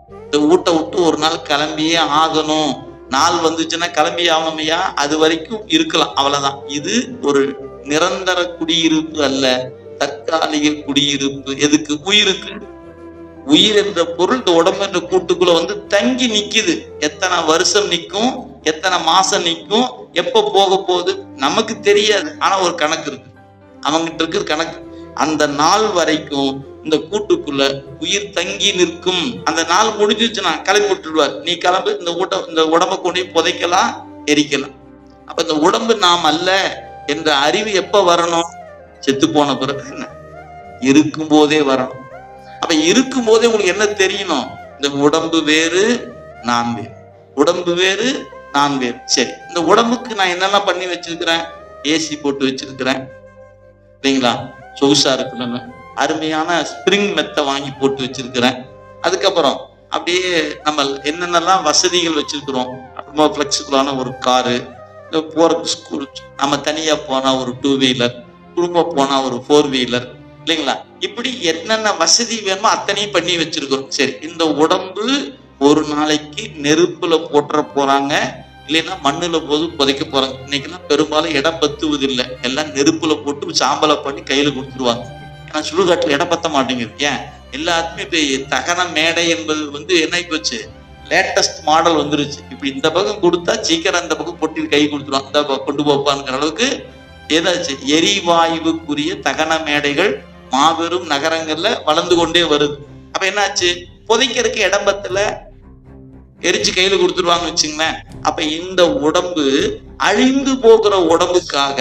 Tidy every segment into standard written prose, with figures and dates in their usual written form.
இந்த வீட்டை விட்டு ஒரு நாள் கிளம்பியே ஆகணும், நாள் வந்துச்சுன்னா கிளம்பி ஆகணுமையா, அது வரைக்கும் இருக்கலாம், அவ்வளவுதான். இது ஒரு நிரந்தர குடியிருப்பு அல்ல, தற்காலிக குடியிருப்பு. எதுக்கு? உயிருக்கு. உயிர் என்ற பொருள் இந்த உடம்பு என்ற கூட்டுக்குள்ள வந்து தங்கி நிக்குது. எத்தனை வருஷம் நிக்கும், எத்தனை மாசம் நிக்கும், எப்ப போக போகுது நமக்கு தெரியாது. ஆனா ஒரு கணக்கு இருக்கு, அவங்கிட்ட இருக்கு கணக்கு. அந்த நாள் வரைக்கும் இந்த கூட்டுக்குள்ள உயிர் தங்கி நிற்கும். அந்த நாள் முடிஞ்சிச்சுன்னா கிளம்பி விட்டுருவார். நீ கிளம்பு, இந்த உடம்பை கொண்டு புதைக்கலாம், எரிக்கலாம். அப்ப இந்த உடம்பு நாம் அல்ல என்ற அறிவு எப்ப வரணும்? செத்து போன பிறகு என்ன? இருக்கும் போதே வரணும். அப்ப இருக்கும் போதே உங்களுக்கு என்ன தெரியணும்? இந்த உடம்பு வேறு, நான் வேறு. உடம்பு வேறு, நான் வேறு. சரி, இந்த உடம்புக்கு நான் என்னெல்லாம் பண்ணி வச்சிருக்கிறேன்? ஏசி போட்டு வச்சிருக்கிறேன் இல்லைங்களா, சொகுசா இருக்கணும்னு. அருமையான ஸ்பிரிங் மெத்தை வாங்கி போட்டு வச்சிருக்கிறேன். அதுக்கப்புறம் அப்படியே நம்ம என்னென்னலாம் வசதிகள் வச்சிருக்கிறோம், ரொம்ப பிளெக்சிபிளான ஒரு காரு, போறதுக்கு ஸ்கூல், நம்ம தனியா போனா ஒரு 2 வீலர், குடும்பம் போனா ஒரு 4 வீலர் இல்லைங்களா, இப்படி என்னென்ன வசதி வேணுமோ அத்தனையும் பண்ணி வச்சிருக்கிறோம். சரி, இந்த உடம்பு ஒரு நாளைக்கு நெருப்புல போட்டுற போறாங்க, இல்லைன்னா மண்ணுல போது புதைக்க போறாங்க. இன்னைக்கெல்லாம் பெரும்பாலும் இடம் பத்துவது இல்லை, எல்லாம் நெருப்புல போட்டு சாம்பலை பண்ணி கையில கொடுத்துருவாங்க. ஏன்னா சுடுகாட்டுல இடம் பத்த மாட்டேங்குது. ஏன்? எல்லாத்துமே இப்ப தகன மேடை என்பது வந்து என்ன போச்சு, லேட்டஸ்ட் மாடல் வந்துருச்சு. இப்படி இந்த பக்கம் கொடுத்தா சீக்கிரம் அந்த பக்கம் பொட்டி கை கொடுத்துருவாங்க, இந்த கொண்டு போப்பான்ங்கிற அளவுக்கு ஏதாச்சு எரிவாயுக்குரிய தகன மேடைகள் மாபெரும் நகரங்கள்ல வளர்ந்து கொண்டே வருது. அப்ப என்னாச்சு, புதைக்கிறதுக்கு இடம் பத்தல, எரிச்சு கையில கொடுத்துருவாங்க வச்சுங்களேன். அப்ப இந்த உடம்பு அழிந்து போகிற உடம்புக்காக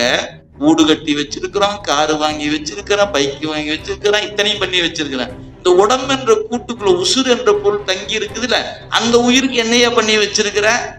வீடு கட்டி வச்சிருக்கிறோம், காரு வாங்கி வச்சிருக்கிறோம், பைக் வாங்கி வச்சிருக்கிறோம், இத்தனையும் பண்ணி வச்சிருக்கிறேன். இந்த உடம்பு என்ற கூட்டுக்குள்ள உசுர் என்ற பொருள் தங்கி இருக்குதுல்ல, அந்த உயிருக்கு என்னையா பண்ணி வச்சிருக்கிற?